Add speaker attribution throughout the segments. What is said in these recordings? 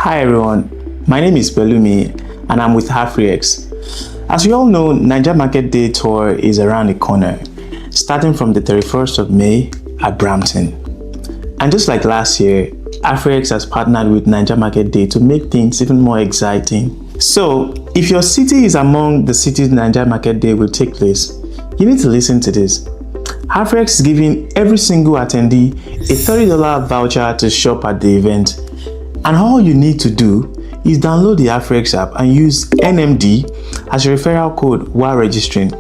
Speaker 1: Hi everyone, my name is Belumi and I'm with HalfRex. As you all know, Niger Market Day Tour is around the corner, starting from the 31st of May at Brampton. And just like last year, HalfRex has partnered with Niger Market Day to make things even more exciting. So, if your city is among the cities Niger Market Day will take place, you need to listen to this. HalfRex is giving every single attendee a $30 voucher to shop at the event. And all you need to do is download the HalfRex app and use NMD as your referral code while registering.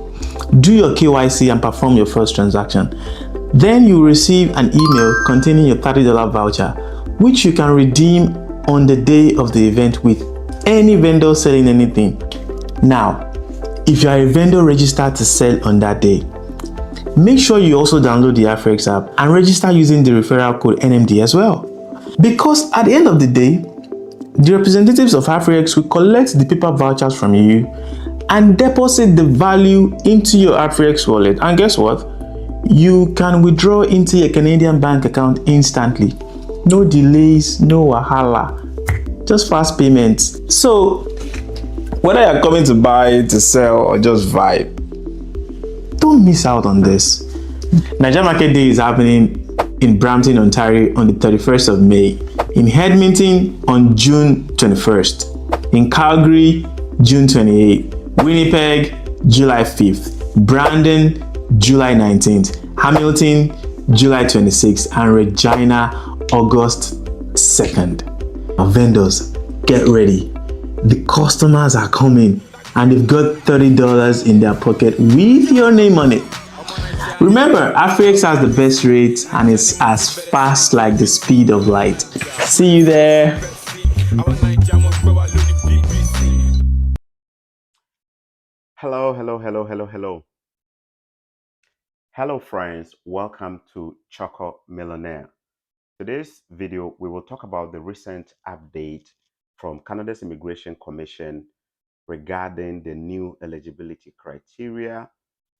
Speaker 1: Do your KYC and perform your first transaction. Then you will receive an email containing your $30 voucher, which you can redeem on the day of the event with any vendor selling anything. Now, if you are a vendor registered to sell on that day, make sure you also download the HalfRex app and register using the referral code NMD as well. Because at the end of the day, the representatives of HalfRex will collect the paper vouchers from you and deposit the value into your HalfRex wallet. And guess what? You can withdraw into your Canadian bank account instantly. No delays, no wahala, just fast payments. So, whether you're coming to buy, to sell, or just vibe, don't miss out on this. Niger Market Day is happening in Brampton, Ontario on the 31st of May, in Edmonton on June 21st, in Calgary, June 28th, Winnipeg, July 5th, Brandon, July 19th, Hamilton, July 26th, and Regina, August 2nd. Now, vendors, get ready. The customers are coming and they've got $30 in their pocket with your name on it. Remember, HalfRex has the best rates and it's as fast like the speed of light. See you there.
Speaker 2: Hello friends, welcome to Choco Millionaire. Today's video, we will talk about the recent update from Canada's Immigration Commission regarding the new eligibility criteria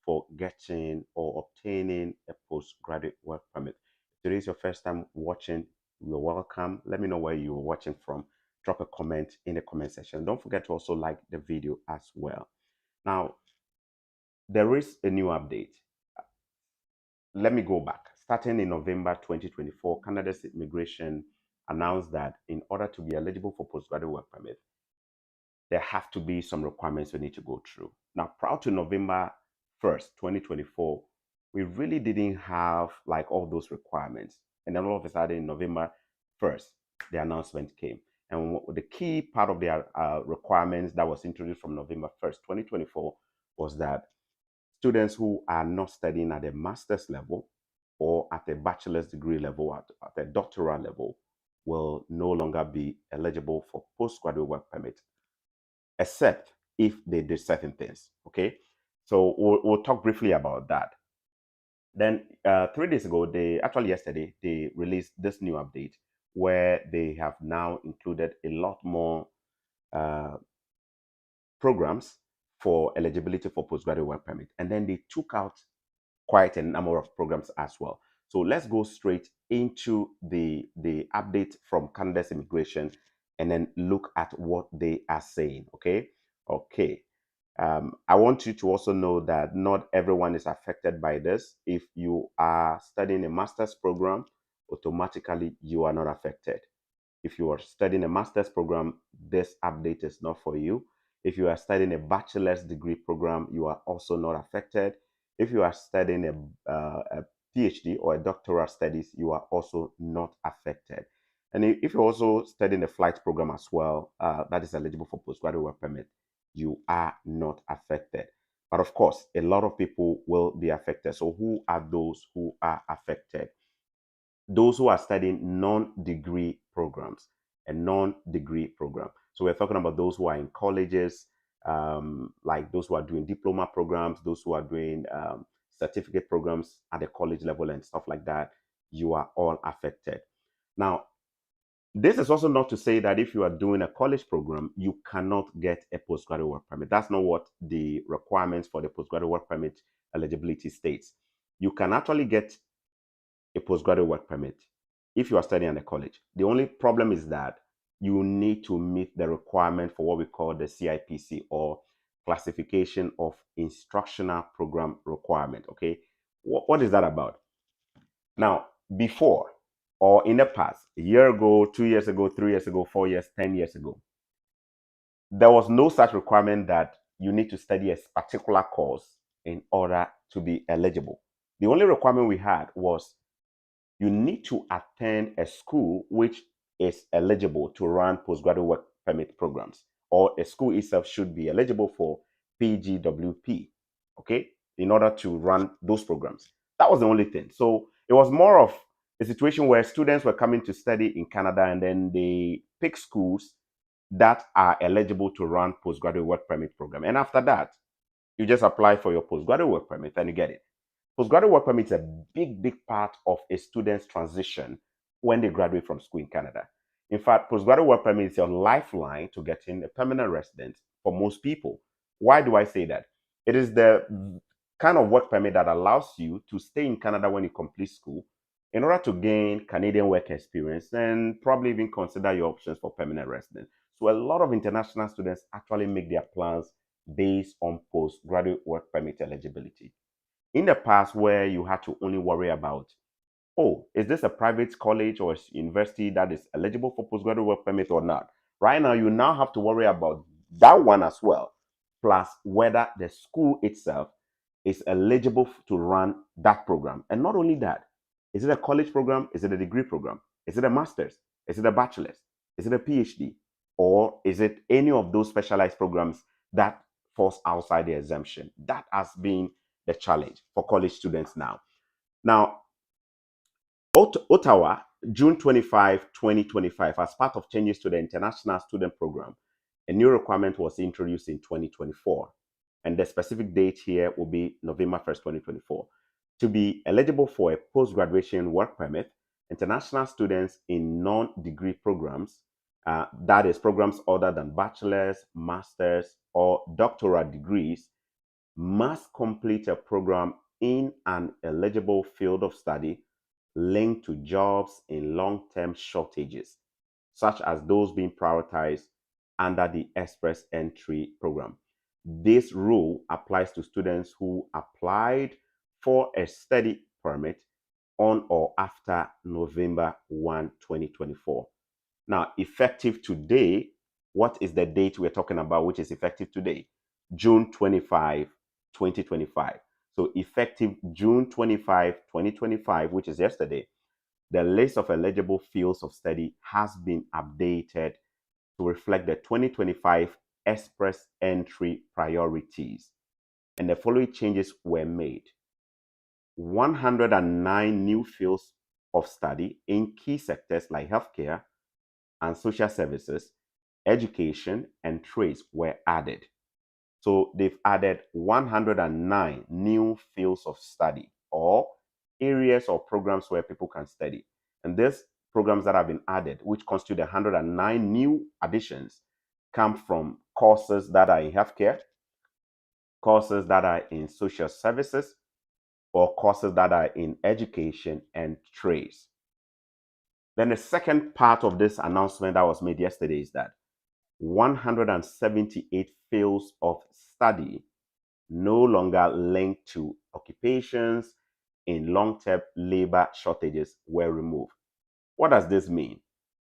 Speaker 2: for getting or obtaining a postgraduate work permit. If today is your first time watching, you're welcome. Let me know where you're watching from. Drop a comment in the comment section. Don't forget to also like the video as well. Now, there is a new update. Let me go back. Starting in November 2024, Canada's immigration announced that in order to be eligible for postgraduate work permit, there have to be some requirements we need to go through. Now, prior to November 1st, 2024, we really didn't have like all those requirements. And then all of a sudden, November 1st, the announcement came. And the key part of the requirements that was introduced from November 1st, 2024 was that students who are not studying at a master's level or at a bachelor's degree level, at a doctoral level, will no longer be eligible for postgraduate work permit, except if they do certain things. Okay, so we'll talk briefly about that. Then 3 days ago, yesterday, they released this new update where they have now included a lot more programs for eligibility for postgraduate work permit. And then they took out quite a number of programs as well. So let's go straight into the update from Canada's immigration and then look at what they are saying. Okay. I want you to also know that not everyone is affected by this. If you are studying a master's program, automatically you are not affected. If you are studying a master's program, this update is not for you. If you are studying a bachelor's degree program, you are also not affected. If you are studying a PhD or a doctoral studies, you are also not affected. And if you're also studying a flight program as well, that is eligible for postgraduate work permit, you are not affected. But of course, a lot of people will be affected. So who are those who are affected? Those who are studying non-degree programs, a non-degree program. So we're talking about those who are in colleges, like those who are doing diploma programs, those who are doing certificate programs at the college level and stuff like that. You are all affected. Now, this is also not to say that if you are doing a college program, you cannot get a postgraduate work permit. That's not what the requirements for the postgraduate work permit eligibility states. You can actually get a postgraduate work permit if you are studying at a college. The only problem is that you need to meet the requirement for what we call the CIPC, or Classification of Instructional Program Requirement. Okay, what is that about? Now, before, or in the past, a year ago, 2 years ago, 3 years ago, 4 years, 10 years ago, there was no such requirement that you need to study a particular course in order to be eligible. The only requirement we had was you need to attend a school which is eligible to run postgraduate work permit programs, or a school itself should be eligible for PGWP, okay, in order to run those programs. That was the only thing. So it was more of a situation where students were coming to study in Canada, and then they pick schools that are eligible to run postgraduate work permit program. And after that, you just apply for your postgraduate work permit and you get it. Postgraduate work permit is a big part of a student's transition when they graduate from school in Canada. In fact, postgraduate work permit is your lifeline to getting a permanent residence for most people. Why do I say that? It is the kind of work permit that allows you to stay in Canada when you complete school in order to gain Canadian work experience and probably even consider your options for permanent residence. So a lot of international students actually make their plans based on postgraduate work permit eligibility. In the past, where you had to only worry about, oh, is this a private college or university that is eligible for postgraduate work permit or not? Right now, you now have to worry about that one as well, plus whether the school itself is eligible to run that program. And not only that, is it a college program? Is it a degree program? Is it a master's? Is it a bachelor's? Is it a PhD? Or is it any of those specialized programs that falls outside the exemption? That has been the challenge for college students now. Now, Ottawa, June 25, 2025, as part of changes to the International Student Program, a new requirement was introduced in 2024. And the specific date here will be November 1st, 2024. To be eligible for a post-graduation work permit, international students in non-degree programs, that is programs other than bachelor's, master's, or doctoral degrees, must complete a program in an eligible field of study linked to jobs in long-term shortages, such as those being prioritized under the Express Entry program. This rule applies to students who applied for a study permit on or after November 1, 2024. Now, effective today, what is the date we're talking about, which is effective today? June 25, 2025. So effective June 25, 2025, which is yesterday, the list of eligible fields of study has been updated to reflect the 2025 Express Entry priorities. And the following changes were made. 109 new fields of study in key sectors like healthcare and social services, education, and trades were added. So they've added 109 new fields of study, or areas or programs where people can study. And these programs that have been added, which constitute 109 new additions, come from courses that are in healthcare, courses that are in social services, or courses that are in education and trades. Then the second part of this announcement that was made yesterday is that 178 fields of study no longer linked to occupations in long-term labor shortages were removed. What does this mean?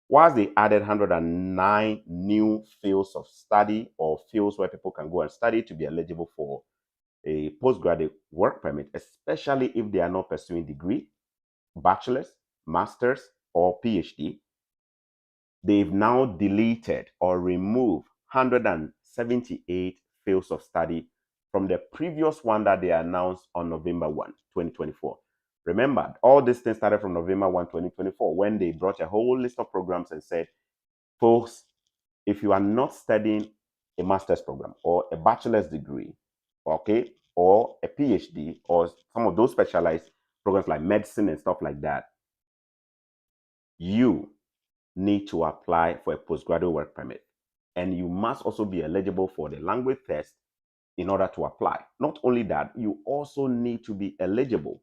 Speaker 2: Whilst they added 109 new fields of study, or fields where people can go and study to be eligible for a postgraduate work permit, especially if they are not pursuing degree, bachelor's, master's, or PhD, they've now deleted or removed 178 fields of study from the previous one that they announced on November 1, 2024. Remember, all these things started from November 1, 2024, when they brought a whole list of programs and said, folks, if you are not studying a master's program or a bachelor's degree, okay, or a PhD, or some of those specialized programs like medicine and stuff like that, you need to apply for a postgraduate work permit. And you must also be eligible for the language test in order to apply. Not only that, you also need to be eligible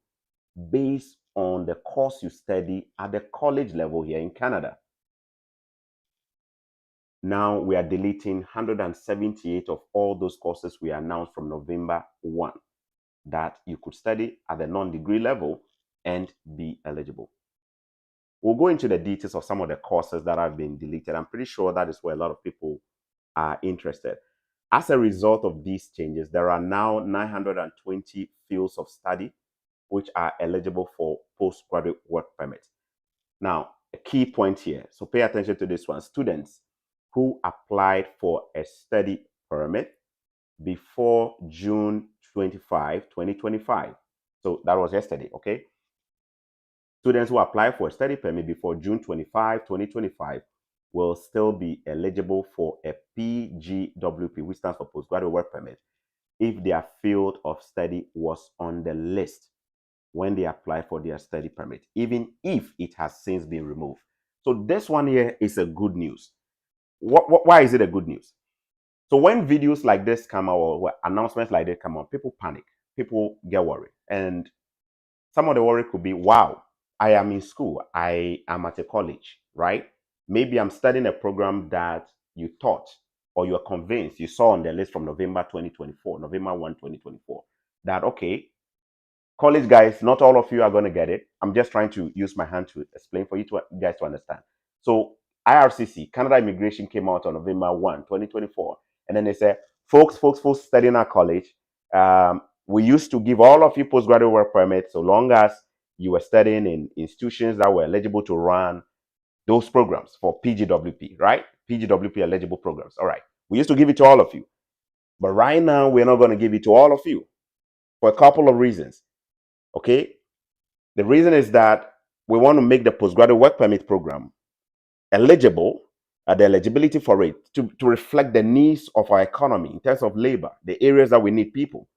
Speaker 2: based on the course you study at the college level here in Canada. now we are deleting 178 of all those courses we announced from November 1 that you could study at the non-degree level and be eligible. We'll go into the details of some of the courses that have been deleted. I'm pretty sure that is where a lot of people are interested. As a result of these changes, there are now 920 fields of study which are eligible for postgraduate work permit. Now, a key point here, so pay attention to this one. Students who applied for a study permit before June 25, 2025. So that was yesterday, okay? Students who apply for a study permit before June 25, 2025 will still be eligible for a PGWP, which stands for postgraduate work permit, if their field of study was on the list when they apply for their study permit, even if it has since been removed. So this one here is a good news. Why is it a good news? So when videos like this come out, or announcements like this come out, people panic, people get worried. And some of the worry could be, wow, I am in school, I am at a college, right? Maybe I'm studying a program that you taught or you're convinced you saw on the list from November 2024, November 1, 2024, that, okay, college guys, not all of you are going to get it. I'm just trying to use my hand to explain for you guys to understand. So IRCC, Canada Immigration, came out on November 1, 2024. And then they said, folks studying at college, we used to give all of you postgraduate work permits so long as you were studying in institutions that were eligible to run those programs for PGWP, right? PGWP eligible programs. All right. We used to give it to all of you. But right now, we're not going to give it to all of you for a couple of reasons. Okay. The reason is that we want to make the postgraduate work permit program eligible, the eligibility for it to reflect the needs of our economy in terms of labor, the areas that we need people.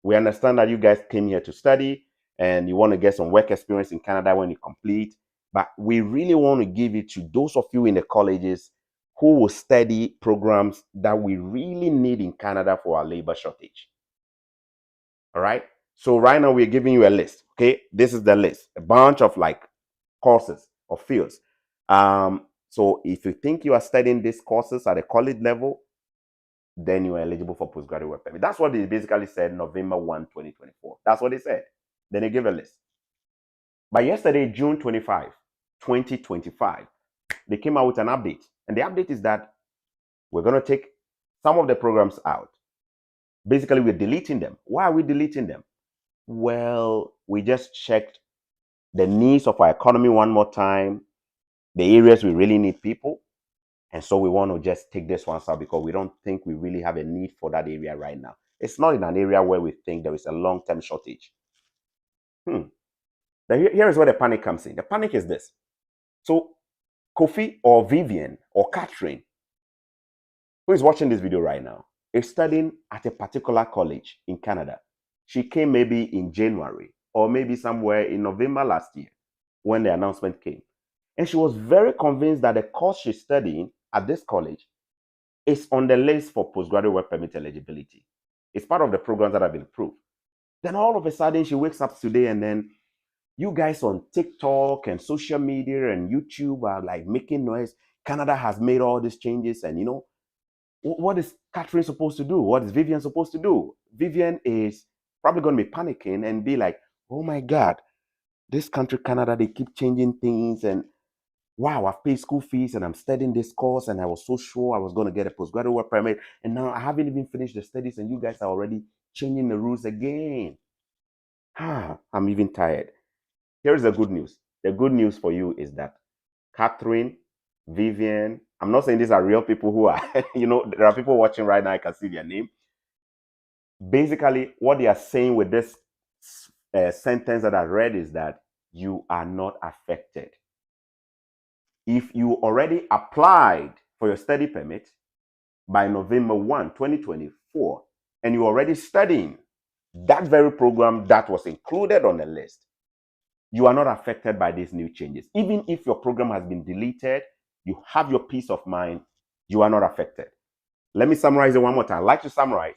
Speaker 2: We understand that you guys came here to study and you want to get some work experience in Canada when you complete, but we really want to give it to those of you in the colleges who will study programs that we really need in Canada for our labor shortage. All right. So right now we're giving you a list. Okay. This is the list, a bunch of like courses or fields. So if you think you are studying these courses at a college level, then you are eligible for postgraduate work permit. That's what they basically said November 1, 2024. That's what they said. Then they gave a list. By yesterday, June 25, 2025, they came out with an update. And the update is that we're going to take some of the programs out. Basically, we're deleting them. Why are we deleting them? Well, we just checked the needs of our economy one more time, the areas we really need people. And so we want to just take this one out because we don't think we really have a need for that area right now. It's not in an area where we think there is a long-term shortage. Here is where the panic comes in. The panic is this. So Kofi or Vivian or Catherine, who is watching this video right now, is studying at a particular college in Canada. She came maybe in January or maybe somewhere in November last year when the announcement came. And she was very convinced that the course she's studying at this college is on the list for postgraduate work permit eligibility. It's part of the programs that have been approved. Then all of a sudden she wakes up today and then you guys on TikTok and social media and YouTube are like making noise. Canada has made all these changes. And you know, what is Catherine supposed to do? What is Vivian supposed to do? Vivian is probably going to be panicking and be like, oh my God, this country, Canada, they keep changing things. And wow, I've paid school fees and I'm studying this course and I was so sure I was going to get a postgraduate work permit. And now I haven't even finished the studies and you guys are already changing the rules again. I'm even tired. Here's the good news. The good news for you is that Catherine, Vivian, I'm not saying these are real people who are, you know, there are people watching right now, I can see their name. Basically, what they are saying with this sentence that I read is that you are not affected. If you already applied for your study permit by November 1, 2024, and you're already studying that very program that was included on the list, you are not affected by these new changes. Even if your program has been deleted, you have your peace of mind, you are not affected. Let me summarize it one more time. I'd like to summarize.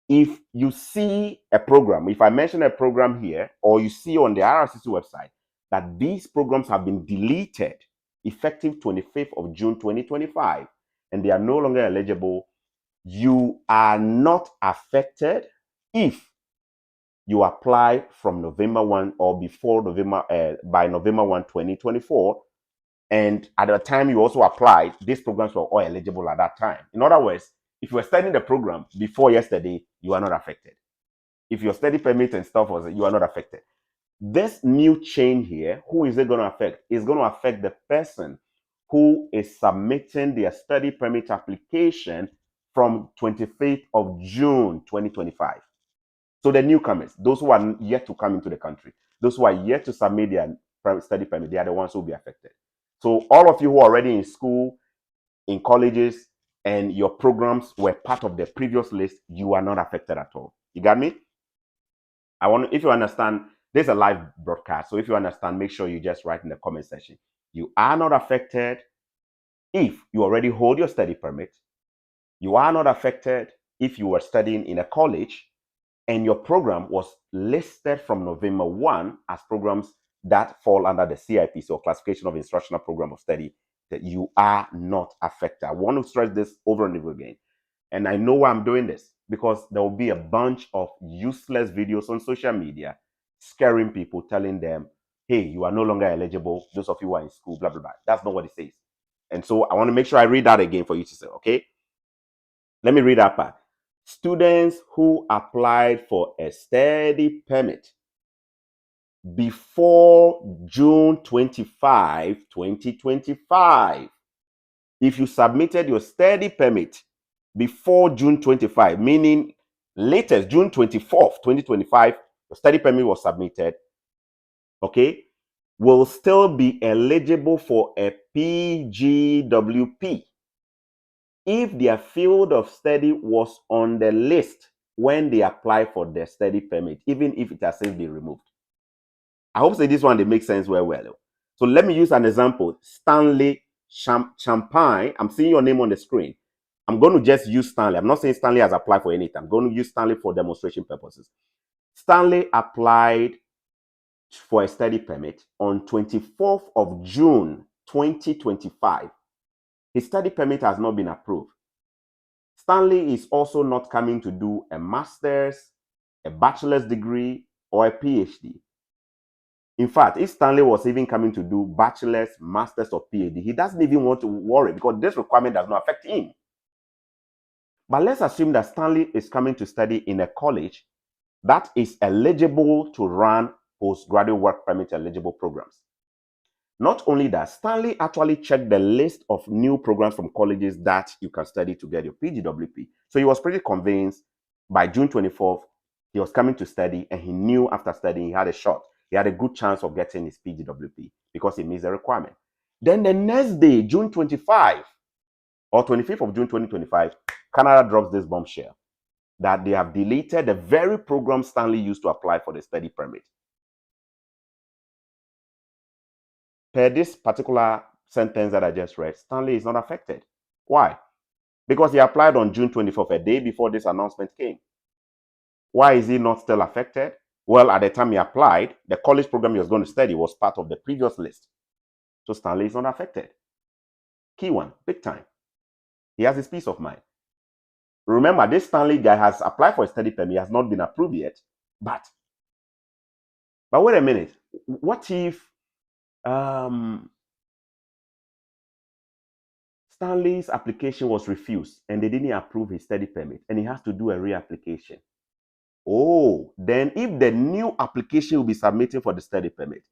Speaker 2: If you see a program, if I mention a program here, or you see on the IRCC website that these programs have been deleted effective 25th of June 2025, and they are no longer eligible, you are not affected if you apply from November 1 or before by November 1, 2024. And at the time you also applied, these programs were all eligible at that time. In other words, if you were studying the program before yesterday, you are not affected. If your study permit and stuff was, you are not affected. This new change here, who is it going to affect? It's going to affect the person who is submitting their study permit application from 25th of June 2025. So the newcomers, those who are yet to come into the country, those who are yet to submit their study permit, they are the ones who will be affected. So all of you who are already in school, in colleges, and your programs were part of the previous list, you are not affected at all. You got me? If you understand, there's a live broadcast. So if you understand, make sure you just write in the comment section. You are not affected if you already hold your study permit. You are not affected if you were studying in a college and your program was listed from November 1 as programs that fall under the CIP, so Classification of Instructional Program of Study, that you are not affected. I want to stress this over and over again. And I know why I'm doing this, because there will be a bunch of useless videos on social media scaring people, telling them, hey, you are no longer eligible. Those of you who are in school, blah, blah, blah. That's not what it says. And so I want to make sure I read that again for you to say, okay? Let me read that part. Students who applied for a study permit before June 25, 2025. If you submitted your study permit before June 25, meaning latest June 24th, 2025, the study permit was submitted, okay, will still be eligible for a PGWP if their field of study was on the list when they apply for their study permit, even if it has since been removed. I hope that this one they make sense well. So let me use an example. Stanley Champagne. I'm seeing your name on the screen. I'm going to just use Stanley. I'm not saying Stanley has applied for anything. I'm going to use Stanley for demonstration purposes. Stanley applied for a study permit on 24th of June 2025. His study permit has not been approved. Stanley is also not coming to do a master's, a bachelor's degree, or a PhD. In fact, if Stanley was even coming to do bachelor's, master's, or PhD, he doesn't even want to worry because this requirement does not affect him. But let's assume that Stanley is coming to study in a college that is eligible to run postgraduate work permit eligible programs. Not only that, Stanley actually checked the list of new programs from colleges that you can study to get your PGWP. So he was pretty convinced by June 24th, he was coming to study, and he knew after studying he had a shot. He had a good chance of getting his PGWP because he meets the requirement. Then the next day, June 25 or 25th of June 2025, Canada drops this bombshell that they have deleted the very program Stanley used to apply for the study permit. Per this particular sentence that I just read, Stanley is not affected. Why? Because he applied on June 24th, a day before this announcement came. Why is he not still affected? Well, at the time he applied, the college program he was going to study was part of the previous list. So Stanley is not affected. Key one, big time. He has his peace of mind. Remember, this Stanley guy has applied for a study permit. He has not been approved yet. But wait a minute. What if Stanley's application was refused and they didn't approve his study permit and he has to do a reapplication? Oh, then if the new application will be submitting for the study permit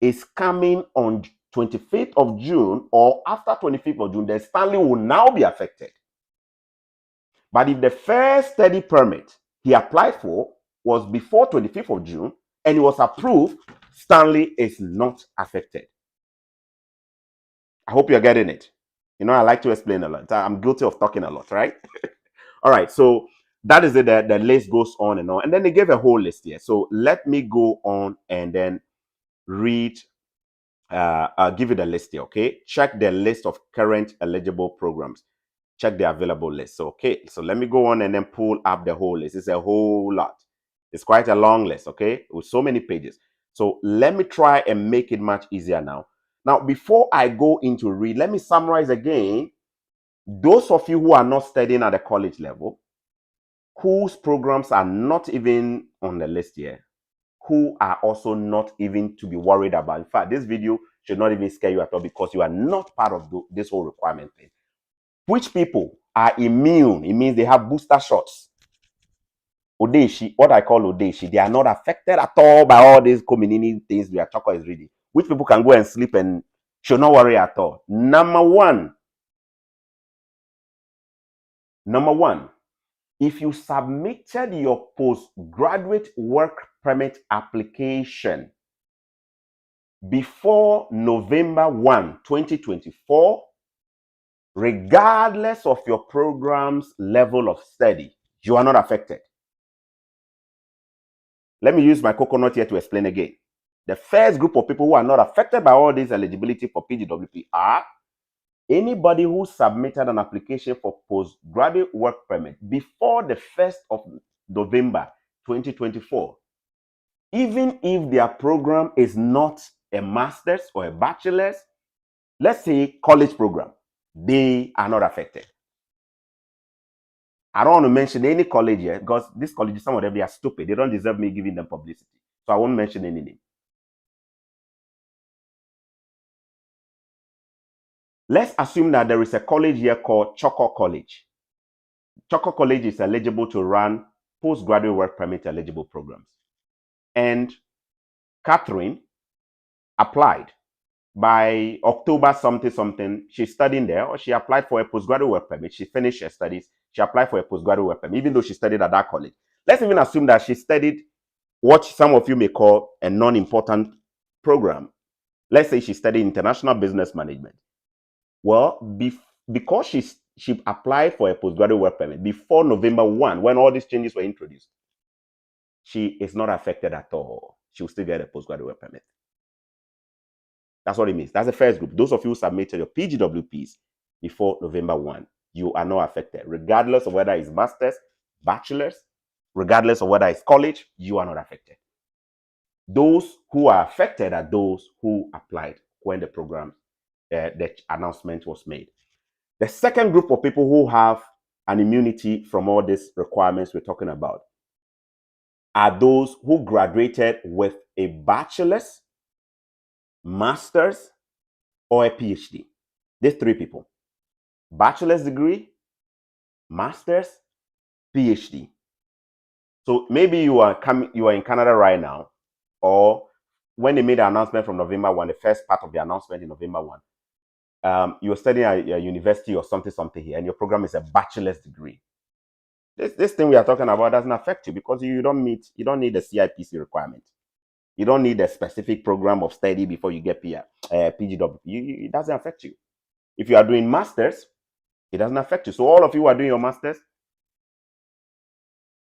Speaker 2: is coming on 25th of June or after 25th of June, then Stanley will now be affected. But if the first study permit he applied for was before 25th of June and it was approved, Stanley is not affected. I hope you're getting it. You know, I like to explain a lot. I'm guilty of talking a lot, right? All right, so that is it. The list goes on and on. And then they gave a whole list here. So let me go on and then read, I'll give you the list here, okay? Check the list of current eligible programs. Check the available list. So, okay, so let me go on and then pull up the whole list. It's a whole lot. It's quite a long list, okay? With so many pages. So let me try and make it much easier now. Now, before I go into read, let me summarize again Those of you who are not studying at the college level, whose programs are not even on the list here, who are also not even to be worried about. In fact, this video should not even scare you at all because you are not part of this whole requirement thing. Which people are immune? It means they have booster shots. Odeshi, what I call Odeshi, they are not affected at all by all these community things we are Choco is reading. Which people can go and sleep and should not worry at all. Number one, if you submitted your postgraduate work permit application before November 1, 2024, regardless of your program's level of study, you are not affected. Let me use my coconut here to explain again. The first group of people who are not affected by all this eligibility for PGWP are anybody who submitted an application for postgraduate work permit before the 1st of November 2024. Even if their program is not a master's or a bachelor's, let's say college program, they are not affected. I don't want to mention any college yet because these colleges, some of them, they are stupid. They don't deserve me giving them publicity. So I won't mention any name. Let's assume that there is a college here called Choco College. Choco College is eligible to run postgraduate work permit eligible programs. And Catherine applied by October something. She's studying there, or she applied for a postgraduate work permit. She finished her studies. She applied for a postgraduate work permit, even though she studied at that college. Let's even assume that she studied what some of you may call a non-important program. Let's say she studied international business management. Well, because she applied for a postgraduate work permit before November 1, when all these changes were introduced, she is not affected at all. She will still get a postgraduate work permit. That's what it means. That's the first group. Those of you who submitted your PGWPs before November 1, you are not affected. Regardless of whether it's master's, bachelor's, regardless of whether it's college, you are not affected. Those who are affected are those who applied when the program, the announcement was made. The second group of people who have an immunity from all these requirements we're talking about are those who graduated with a bachelor's, master's, or a PhD. These three people: bachelor's degree, master's, PhD. So maybe you are in Canada right now, or when they made the announcement from November 1, the first part of the announcement in November 1, you're studying at a university or something here, and your program is a bachelor's degree. This thing we are talking about doesn't affect you because you don't need the CIPC requirement. You don't need a specific program of study before you get PGWP. It doesn't affect you. If you are doing masters, it doesn't affect you. So all of you who are doing your masters,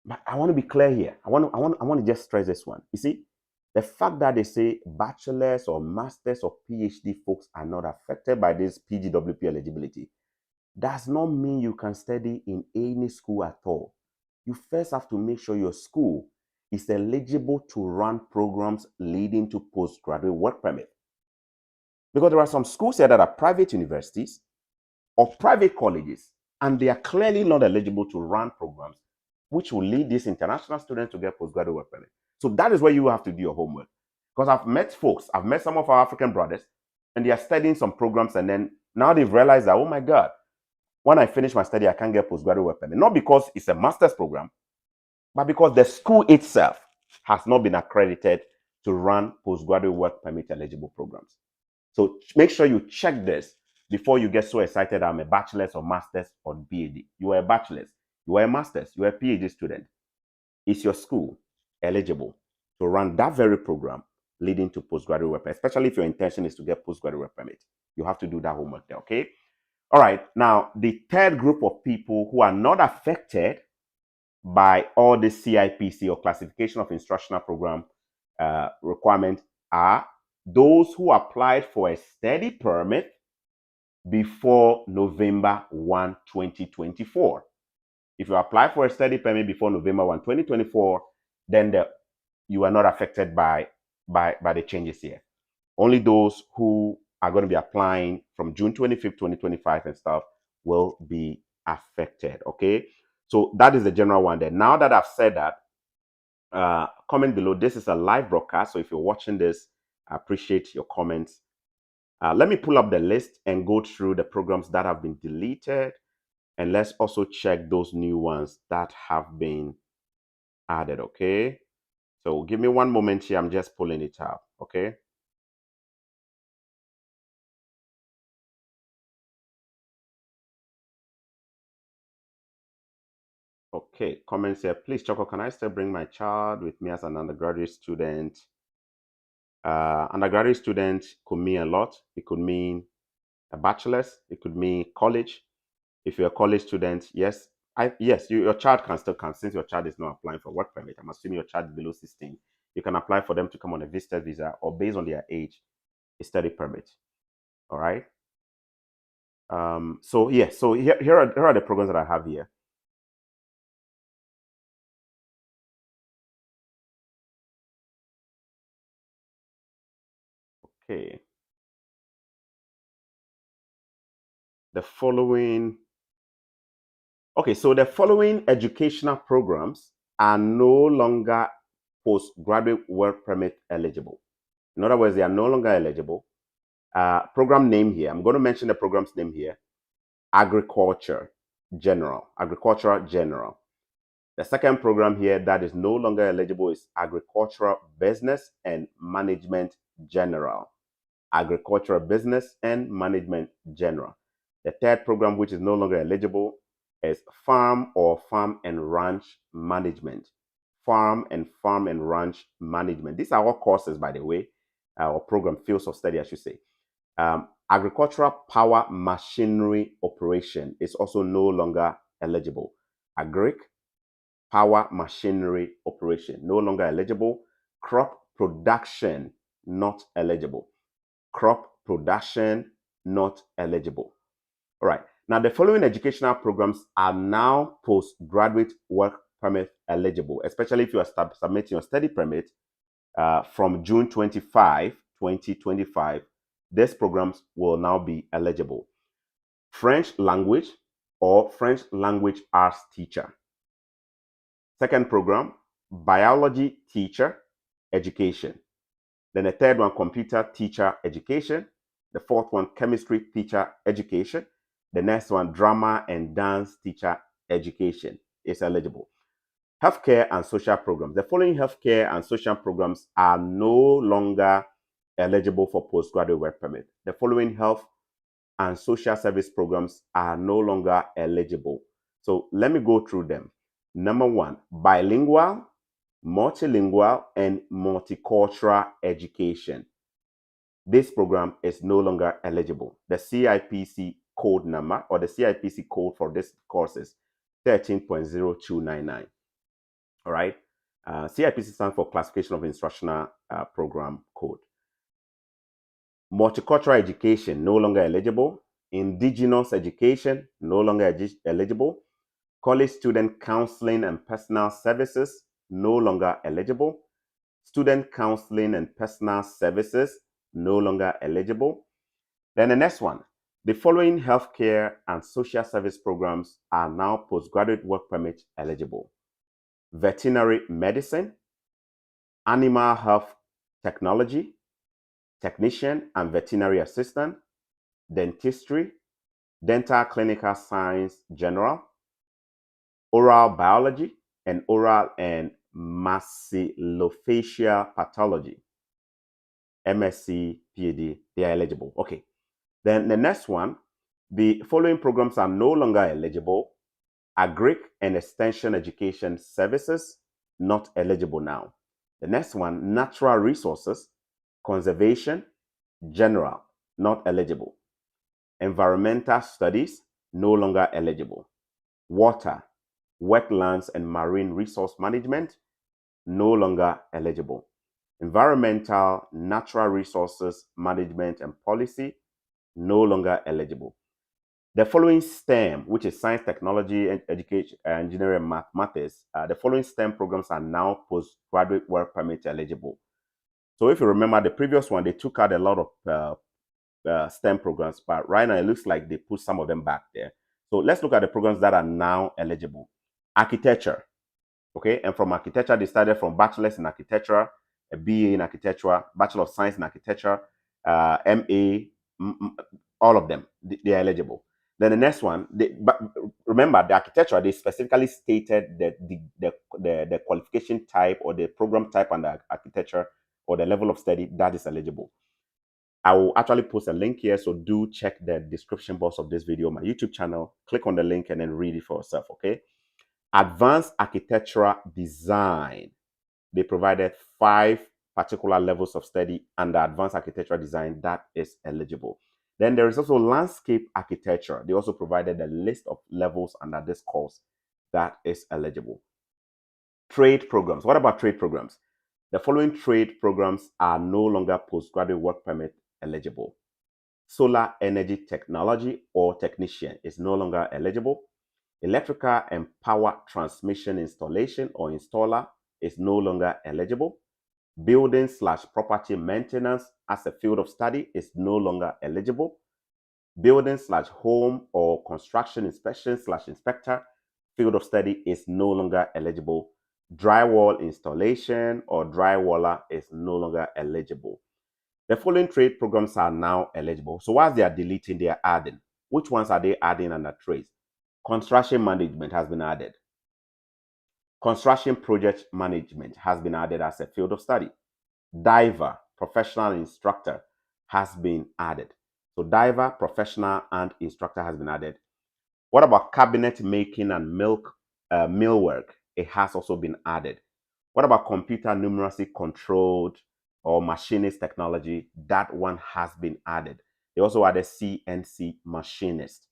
Speaker 2: but I want to be clear here. I want to just stress this one. You see, the fact that they say bachelor's or master's or PhD folks are not affected by this PGWP eligibility does not mean you can study in any school at all. You first have to make sure your school is eligible to run programs leading to postgraduate work permit. Because there are some schools here that are private universities or private colleges, and they are clearly not eligible to run programs which will lead these international students to get postgraduate work permit. So that is where you have to do your homework. Because I've met some of our African brothers, and they are studying some programs, and then now they've realized that, oh my God, when I finish my study, I can't get postgraduate work permit. Not because it's a master's program, but because the school itself has not been accredited to run postgraduate work permit eligible programs. So make sure you check this before you get so excited. I'm a bachelor's or master's or PhD. You are a bachelor's, you are a master's, you are a PhD student. Is your school eligible to run that very program leading to postgraduate work permit, especially if your intention is to get postgraduate work permit? You have to do that homework there, okay? All right, now the third group of people who are not affected by all the CIPC or classification of instructional program requirements are those who applied for a study permit before November 1, 2024. If you apply for a study permit before November 1, 2024, then you are not affected by the changes here. Only those who are going to be applying from June 25th, 2025 and stuff will be affected. Okay, so that is the general one there. Now that I've said that, comment below. This is a live broadcast, so if you're watching this, I appreciate your comments. Let me pull up the list and go through the programs that have been deleted, and let's also check those new ones that have been added. Okay, so give me one moment here. I'm just pulling it up. Okay. Okay, comments here. Please, Choco, can I still bring my child with me as an undergraduate student? Undergraduate student could mean a lot. It could mean a bachelor's. It could mean college. If you're a college student, yes, your child can still come. Since your child is not applying for work permit, I'm assuming your child is below 16. You can apply for them to come on a visitor visa, or based on their age, a study permit. All right. So here are the programs that I have here. Okay. The following. Okay, so the following educational programs are no longer postgraduate work permit eligible. In other words, they are no longer eligible. Program name here, I'm going to mention the program's name here. Agricultural General. The second program here that is no longer eligible is Agricultural Business and Management General. Agricultural Business and Management General. The third program, which is no longer eligible, is Farm or Farm and Ranch Management. Farm and Ranch Management. These are all courses, by the way, or program fields of study, I should say. Agricultural Power Machinery Operation is also no longer eligible. Agric Power Machinery Operation, no longer eligible. Crop Production, not eligible. Crop production, not eligible. All right. Now, the following educational programs are now postgraduate work permit eligible, especially if you are submitting your study permit from June 25, 2025. These programs will now be eligible. French language or French language arts teacher. Second program, biology teacher education. Then the third one, computer teacher education. The fourth one, chemistry teacher education. The next one, drama and dance teacher education is eligible. Healthcare and social programs. The following healthcare and social programs are no longer eligible for postgraduate work permit. The following health and social service programs are no longer eligible. So let me go through them. Number one, bilingual, multilingual, and multicultural education. This program is no longer eligible. The CIPC code number or the CIPC code for this course is 13.0299. All right. CIPC stands for Classification of Instructional Program Code. Multicultural education, no longer eligible. Indigenous education, no longer eligible. College student counseling and personal services, no longer eligible. Student counseling and personal services, no longer eligible. Then the next one, the following healthcare and social service programs are now postgraduate work permit eligible. Veterinary medicine, animal health technology, technician and veterinary assistant, dentistry, dental clinical science general, oral biology, and oral and maxillofacial pathology. MSc, PhD, they are eligible. Okay. Then the next one, the following programs are no longer eligible. Agric and Extension Education Services, not eligible now. The next one, Natural Resources, Conservation, General, not eligible. Environmental Studies, no longer eligible. Water, Wetlands and Marine Resource Management, no longer eligible. Environmental, Natural Resources Management and Policy, no longer eligible. The following STEM, which is Science, Technology, Education, Engineering, and Mathematics, the following STEM programs are now postgraduate work permit eligible. So if you remember the previous one, they took out a lot of STEM programs, but right now it looks like they put some of them back there. So let's look at the programs that are now eligible. Architecture, okay? And from architecture, they started from bachelor's in architecture, a BA in architecture, Bachelor of Science in architecture, MA, all of them, they are eligible. Then the next one, but remember the architecture, they specifically stated that the qualification type or the program type under architecture or the level of study that is eligible. I will actually post a link here, so do check the description box of this video, my YouTube channel. Click on the link and then read it for yourself, okay? Advanced architectural design. They provided 5 particular levels of study under advanced architectural design that is eligible. Then there is also landscape architecture. They also provided a list of levels under this course that is eligible. Trade programs. What about trade programs? The following trade programs are no longer postgraduate work permit eligible. Solar energy technology or technician is no longer eligible. Electrical and power transmission installation or installer is no longer eligible. Building/property maintenance as a field of study is no longer eligible. Building/home or construction inspection/inspector field of study is no longer eligible. Drywall installation or drywaller is no longer eligible. The following trade programs are now eligible. So whilst they are deleting, they are adding. Which ones are they adding under trades? Construction management has been added. Construction project management has been added as a field of study. Diver, professional instructor, has been added. So diver, professional, and instructor has been added. What about cabinet making and millwork? It has also been added. What about computer numeracy controlled or machinist technology? That one has been added. They also added CNC machinist.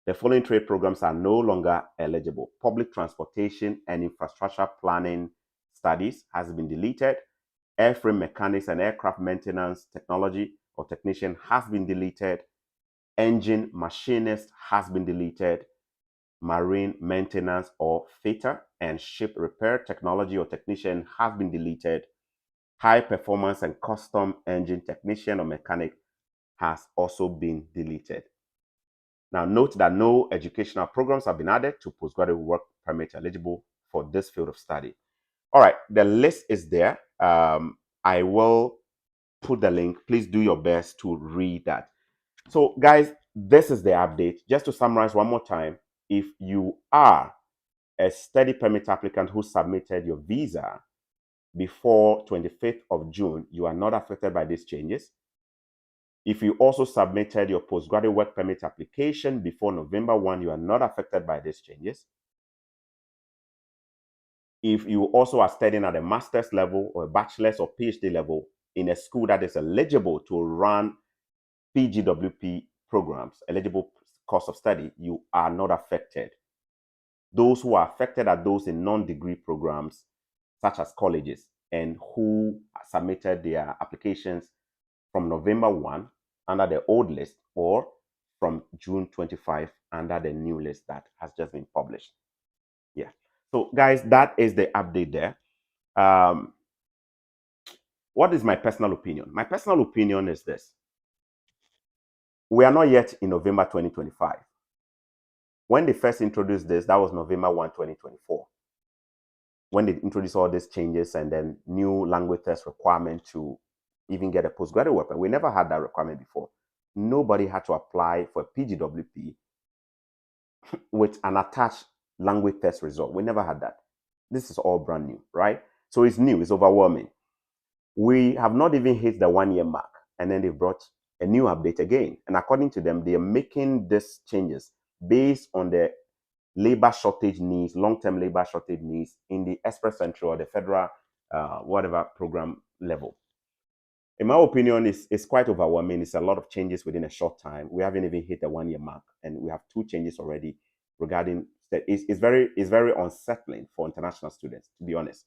Speaker 2: The following trade programs are no longer eligible. Public transportation and infrastructure planning studies has been deleted. Airframe mechanics and aircraft maintenance technology or technician has been deleted. Engine machinist has been deleted. Marine maintenance or fitter and ship repair technology or technician has been deleted. High performance and custom engine technician or mechanic has also been deleted. Now note that no educational programs have been added to postgraduate work permit eligible for this field of study. All right, the list is there. I will put the link. Please do your best to read that. So guys, this is the update. Just to summarize one more time, if you are a study permit applicant who submitted your visa before 25th of June, you are not affected by these changes. If you also submitted your postgraduate work permit application before November 1, you are not affected by these changes. If you also are studying at a master's level or a bachelor's or PhD level in a school that is eligible to run PGWP programs, eligible course of study, you are not affected. Those who are affected are those in non-degree programs, such as colleges, and who submitted their applications from November 1 under the old list or from June 25 under the new list that has just been published. Yeah. So guys, that is the update there. What is my personal opinion? My personal opinion is this. We are not yet in November 2025. When they first introduced this, that was November 1, 2024. When they introduced all these changes and then new language test requirement to even get a postgraduate work permit. We never had that requirement before. Nobody had to apply for a PGWP with an attached language test result. We never had that. This is all brand new, right? So it's new, it's overwhelming. We have not even hit the 1-year mark, and then they brought a new update again. And according to them, they are making these changes based on the labor shortage needs, long-term labor shortage needs in the Express Entry or the federal whatever program level. In my opinion, it's quite overwhelming. It's a lot of changes within a short time. We haven't even hit the 1-year mark, and we have 2 changes already regarding that. It's very unsettling for international students, to be honest.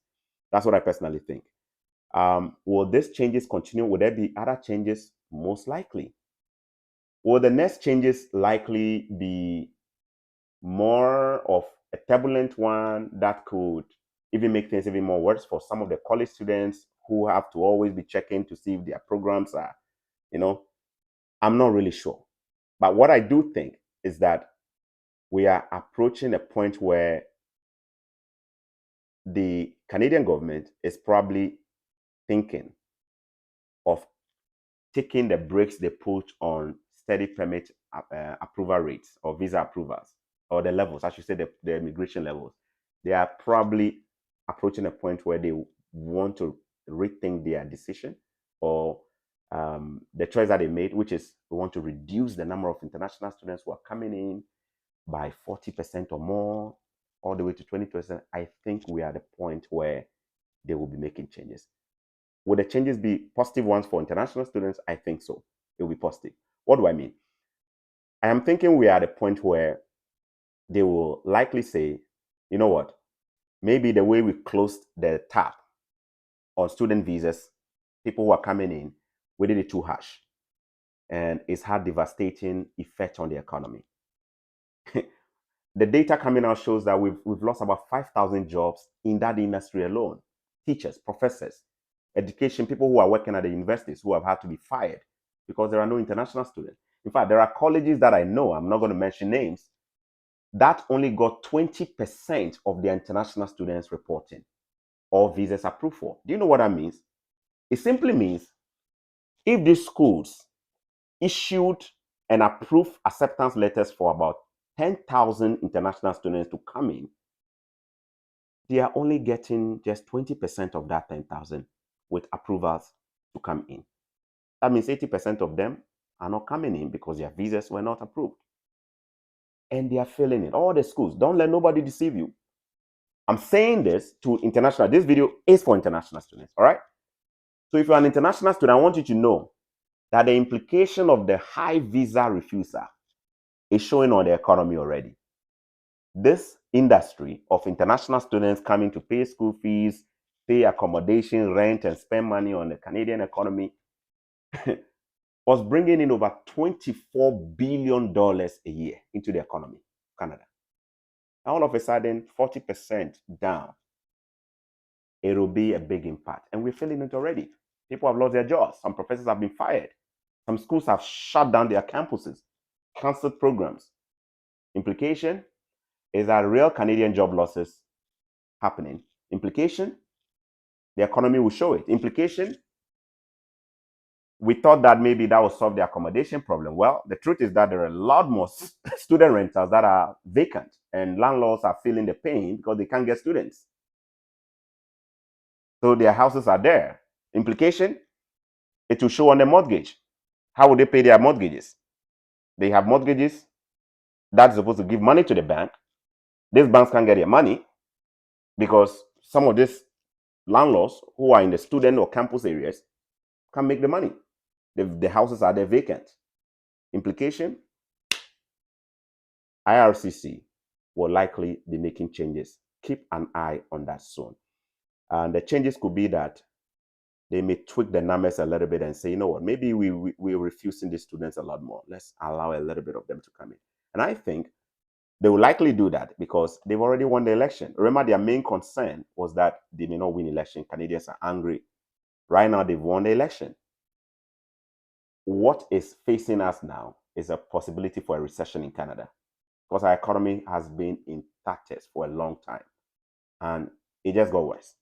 Speaker 2: That's what I personally think. Will these changes continue? Will there be other changes? Most likely. Will the next changes likely be more of a turbulent one that could even make things even more worse for some of the college students who have to always be checking to see if their programs are, I'm not really sure. But what I do think is that we are approaching a point where the Canadian government is probably thinking of taking the brakes they put on study permit approval rates or visa approvals, or the levels, I should say the immigration levels. They are probably approaching a point where they want to rethink their decision, or the choice that they made, which is we want to reduce the number of international students who are coming in by 40% or more, all the way to 20%. I think we are at the point where they will be making changes. Will the changes be positive ones for international students? I think so. It will be positive. What do I mean? I am thinking we are at a point where they will likely say, you know what, maybe the way we closed the tap on student visas, people who are coming in, we did it too harsh. And it's had devastating effect on the economy. The data coming out shows that we've lost about 5,000 jobs in that industry alone. Teachers, professors, education, people who are working at the universities who have had to be fired because there are no international students. In fact, there are colleges that I know, I'm not going to mention names, that only got 20% of their international students reporting or visas approved for. Do you know what that means? It simply means if these schools issued and approved acceptance letters for about 10,000 international students to come in, they are only getting just 20% of that 10,000 with approvals to come in. That means 80% of them are not coming in because their visas were not approved. And they are failing it. All the schools, don't let nobody deceive you. I'm saying this to international. This video is for international students, all right? So if you're an international student, I want you to know that the implication of the high visa refusal is showing on the economy already. This industry of international students coming to pay school fees, pay accommodation, rent, and spend money on the Canadian economy was bringing in over $24 billion a year into the economy of Canada. All of a sudden, 40% down. It will be a big impact. And we're feeling it already. People have lost their jobs. Some professors have been fired. Some schools have shut down their campuses, canceled programs. Implication is that real Canadian job losses happening. Implication, the economy will show it. Implication, we thought that maybe that will solve the accommodation problem. Well, the truth is that there are a lot more student rentals that are vacant, and landlords are feeling the pain because they can't get students. So their houses are there. Implication, it will show on the mortgage. How would they pay their mortgages? They have mortgages that's supposed to give money to the bank. These banks can't get their money because some of these landlords who are in the student or campus areas can't make the money. The houses are there vacant. Implication, IRCC will likely be making changes. Keep an eye on that soon. And the changes could be that they may tweak the numbers a little bit and say, you know what, maybe we're refusing these students a lot more. Let's allow a little bit of them to come in. And I think they will likely do that because they've already won the election. Remember, their main concern was that they may not win election. Canadians are angry. Right now, they've won the election. What is facing us now is a possibility for a recession in Canada because our economy has been in tatters for a long time and it just got worse.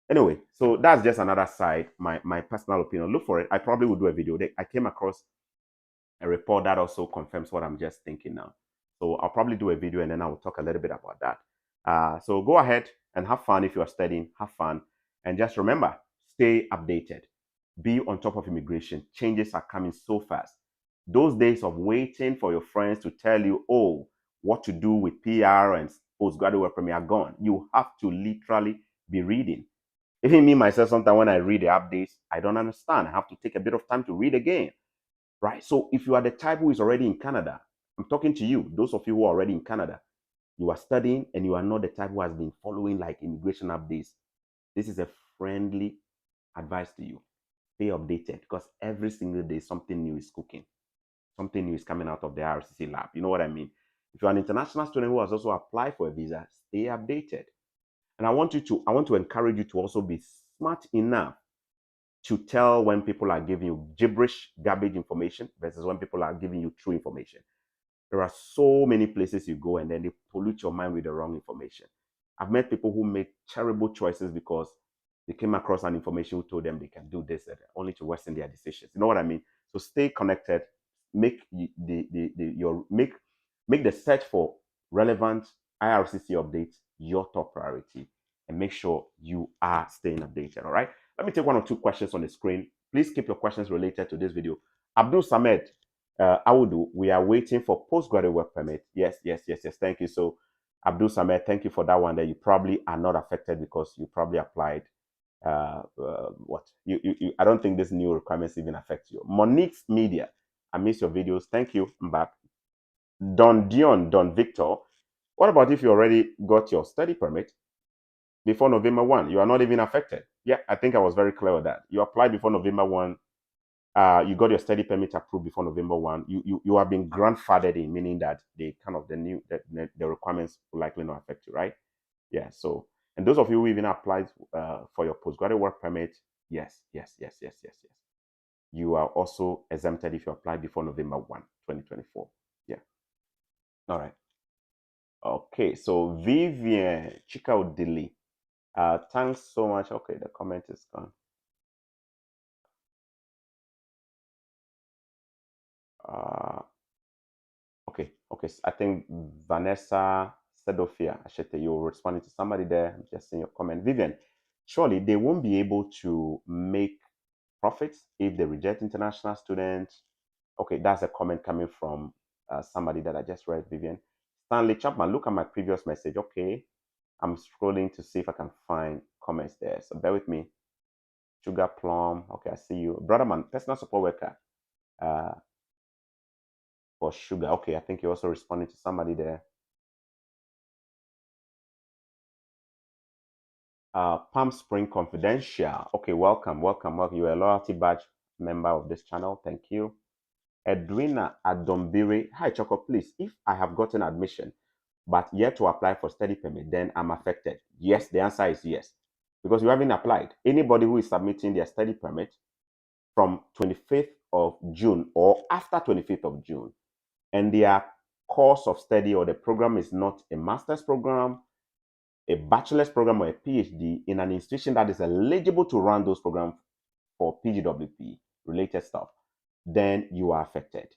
Speaker 2: Anyway, so that's just another side, my personal opinion. Look for it. I probably will do a video. I came across a report that also confirms what I'm just thinking now. So I'll probably do a video and then I will talk a little bit about that. So go ahead and have fun if you are studying. Have fun. And just remember, stay updated. Be on top of immigration. Changes are coming so fast. Those days of waiting for your friends to tell you, oh, what to do with PR and postgraduate work permit are gone. You have to literally be reading. Even me, myself, sometimes when I read the updates, I don't understand. I have to take a bit of time to read again. Right? So if you are the type who is already in Canada, I'm talking to you, those of you who are already in Canada, you are studying and you are not the type who has been following like immigration updates. This is a friendly advice to you. Stay updated because every single day something new is cooking. Something new is coming out of the IRCC lab. You know what I mean? If you're an international student who has also applied for a visa, stay updated. And I want to encourage you to also be smart enough to tell when people are giving you gibberish, garbage information versus when people are giving you true information. There are so many places you go and then they pollute your mind with the wrong information. I've met people who make terrible choices because they came across an information who told them they can do this only to worsen their decisions. You know what I mean? So stay connected. Make make the search for relevant IRCC updates your top priority, and make sure you are staying updated. All right. Let me take one or two questions on the screen. Please keep your questions related to this video. Abdul Samed Awudu, we are waiting for postgraduate work permit. Yes. Thank you. So, Abdul Samed, thank you for that one. That you probably are not affected because you probably applied. What I don't think this new requirements even affect you. Monique's Media, I miss your videos. Thank you. I'm back. Don Victor. What about if you already got your study permit before November 1? You are not even affected. Yeah, I think I was very clear with that. You applied before November 1. You got your study permit approved before November 1. You have been grandfathered in, meaning that they kind of the requirements will likely not affect you, right? Yeah. So, and those of you who even applied for your postgraduate work permit, yes. You are also exempted if you apply before November 1, 2024. Yeah. All right. Okay. So Vivian Chika Odili, thanks so much. Okay, the comment is gone. Okay. I think Vanessa Sedofia Ashete, you're responding to somebody there. I'm just seeing your comment. Vivian, surely they won't be able to make profits if they reject international students. Okay, that's a comment coming from somebody that I just read, Vivian. Stanley Chapman, look at my previous message. Okay, I'm scrolling to see if I can find comments there. So bear with me. Sugar Plum. Okay, I see you. Brotherman, personal support worker. For sugar. Okay, I think you're also responding to somebody there. Palm Spring Confidential. Okay, welcome. You're a loyalty badge member of this channel. Thank you. Edwina Adombire. Hi, Choco, please. If I have gotten admission but yet to apply for study permit, then I'm affected. Yes, the answer is yes. Because you haven't applied. Anybody who is submitting their study permit from 25th of June or after 25th of June, and their course of study or the program is not a master's program, a bachelor's program, or a PhD in an institution that is eligible to run those programs for PGWP related stuff, then you are affected.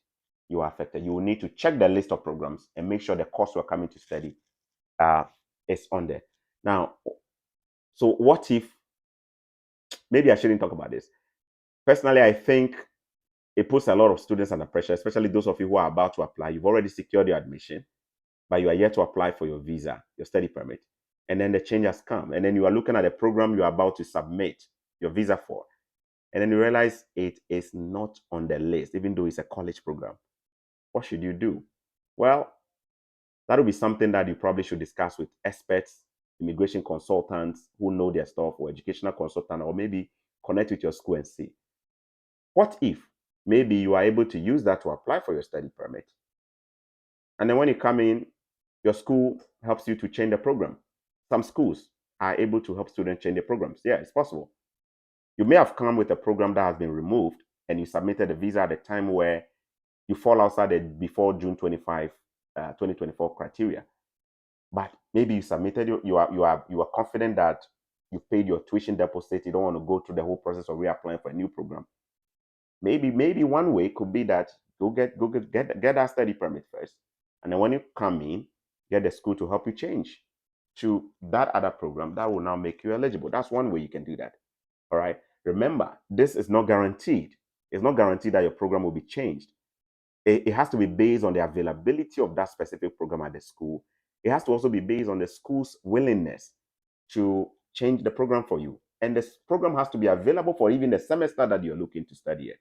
Speaker 2: You are affected. You will need to check the list of programs and make sure the course you are coming to study is on there. Now, so what if, maybe I shouldn't talk about this. Personally, I think it puts a lot of students under pressure, especially those of you who are about to apply. You've already secured your admission, but you are yet to apply for your visa, your study permit. And then the change has come. And then you are looking at the program you are about to submit your visa for. And then you realize it is not on the list, even though it's a college program. What should you do? Well, that'll be something that you probably should discuss with experts, immigration consultants who know their stuff, or educational consultant, or maybe connect with your school and see. What if maybe you are able to use that to apply for your study permit? And then when you come in, your school helps you to change the program. Some schools are able to help students change their programs. Yeah, it's possible. You may have come with a program that has been removed and you submitted a visa at a time where you fall outside the before June 25, 2024 criteria. But maybe you submitted, you are confident that you paid your tuition deposit. You don't want to go through the whole process of reapplying for a new program. Maybe one way could be that get that study permit first. And then when you come in, get the school to help you change to that other program that will now make you eligible. That's one way you can do that. All right. Remember, this is not guaranteed. It's not guaranteed that your program will be changed. It has to be based on the availability of that specific program at the school. It has to also be based on the school's willingness to change the program for you. And this program has to be available for even the semester that you're looking to study at.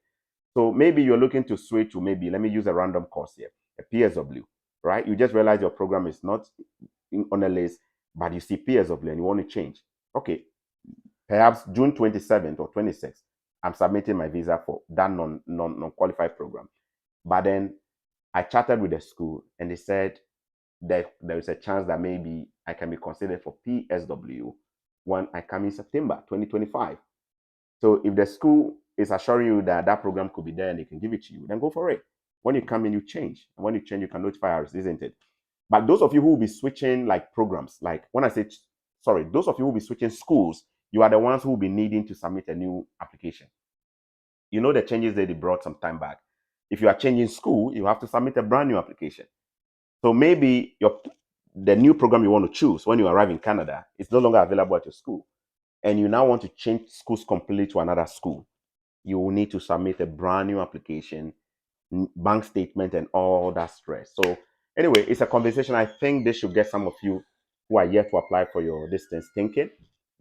Speaker 2: So maybe you're looking to switch to maybe, let me use a random course here, a PSW, right? You just realize your program is not on a list, but you see PSW and you want to change. Okay, perhaps June 27th or 26th, I'm submitting my visa for that non-qualified program. But then I chatted with the school and they said that there is a chance that maybe I can be considered for PSW when I come in September 2025. So if the school is assuring you that that program could be there and they can give it to you, then go for it. When you come in, you change. And when you change, you can notify us, isn't it? But those of you who will be switching like programs, like when I say, sorry, those of you who will be switching schools, you are the ones who will be needing to submit a new application. You know the changes that they brought some time back. If you are changing school, you have to submit a brand new application. So maybe the new program you want to choose when you arrive in Canada is no longer available at your school, and you now want to change schools completely to another school. You will need to submit a brand new application, bank statement, and all that stress. So anyway, it's a conversation. I think this should get some of you who are yet to apply for your distance thinking.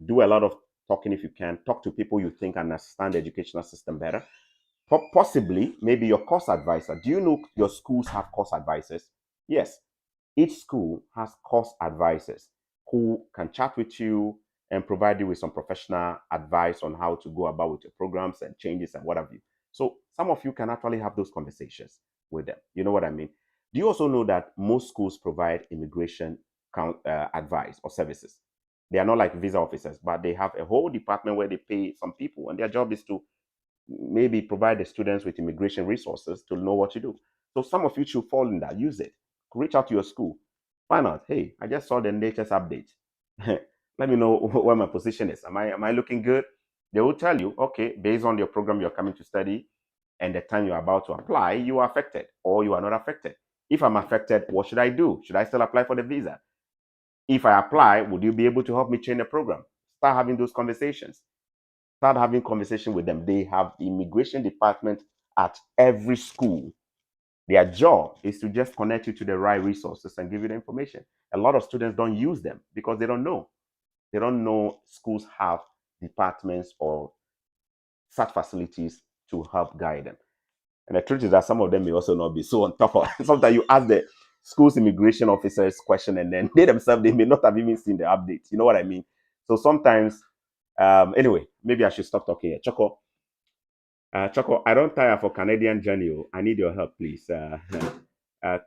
Speaker 2: Do a lot of talking if you can. Talk to people you think understand the educational system better. Possibly, maybe your course advisor. Do you know your schools have course advisors? Yes. Each school has course advisors who can chat with you and provide you with some professional advice on how to go about with your programs and changes and what have you. So some of you can actually have those conversations with them. You know what I mean? Do you also know that most schools provide immigration advice or services? They are not like visa officers, but they have a whole department where they pay some people, and their job is to maybe provide the students with immigration resources to know what to do. So some of you should fall in that. Use it. Reach out to your school. Find out, hey, I just saw the latest update. Let me know where my position is. Am I looking good? They will tell you, okay, based on your program you're coming to study and the time you're about to apply, you are affected or you are not affected. If I'm affected, what should I do? Should I still apply for the visa? If I apply, would you be able to help me change the program? Start having those conversations. Start having conversation with them. They have the immigration department at every school. Their job is to just connect you to the right resources and give you the information. A lot of students don't use them because they don't know. They don't know schools have departments or such facilities to help guide them. And the truth is that some of them may also not be so on top of it. Sometimes you ask the school's immigration officers question and then they themselves, they may not have even seen the updates. You know what I mean? So sometimes, anyway, maybe I should stop talking here. Choco, I don't tire for Canadian journey. I need your help, please.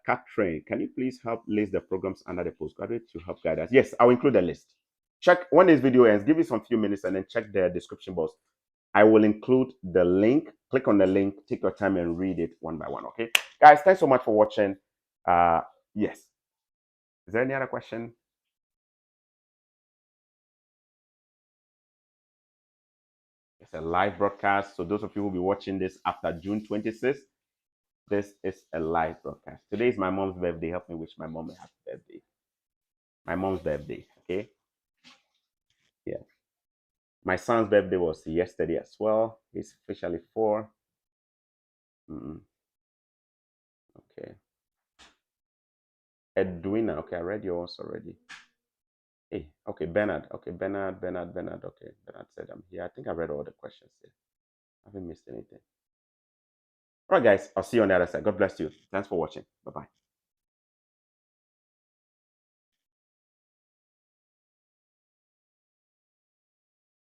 Speaker 2: Catherine, can you please help list the programs under the postgraduate to help guide us? Yes, I'll include the list. Check when this video ends, give it some few minutes and then check the description box. I will include the link. Click on the link, take your time and read it one by one, okay? Guys, thanks so much for watching. Yes. Is there any other question? It's a live broadcast. So those of you who will be watching this after June 26th, this is a live broadcast. Today is my mom's birthday. Help me wish my mom a happy birthday. My mom's birthday, okay? Yeah. My son's birthday was yesterday as well. He's officially 4. Okay. Edwina, okay, I read yours already. Hey, okay, Bernard. Okay, Bernard. Okay, Bernard said I'm here. I think I read all the questions here. I haven't missed anything. All right, guys, I'll see you on the other side. God bless you. Thanks for watching. Bye-bye.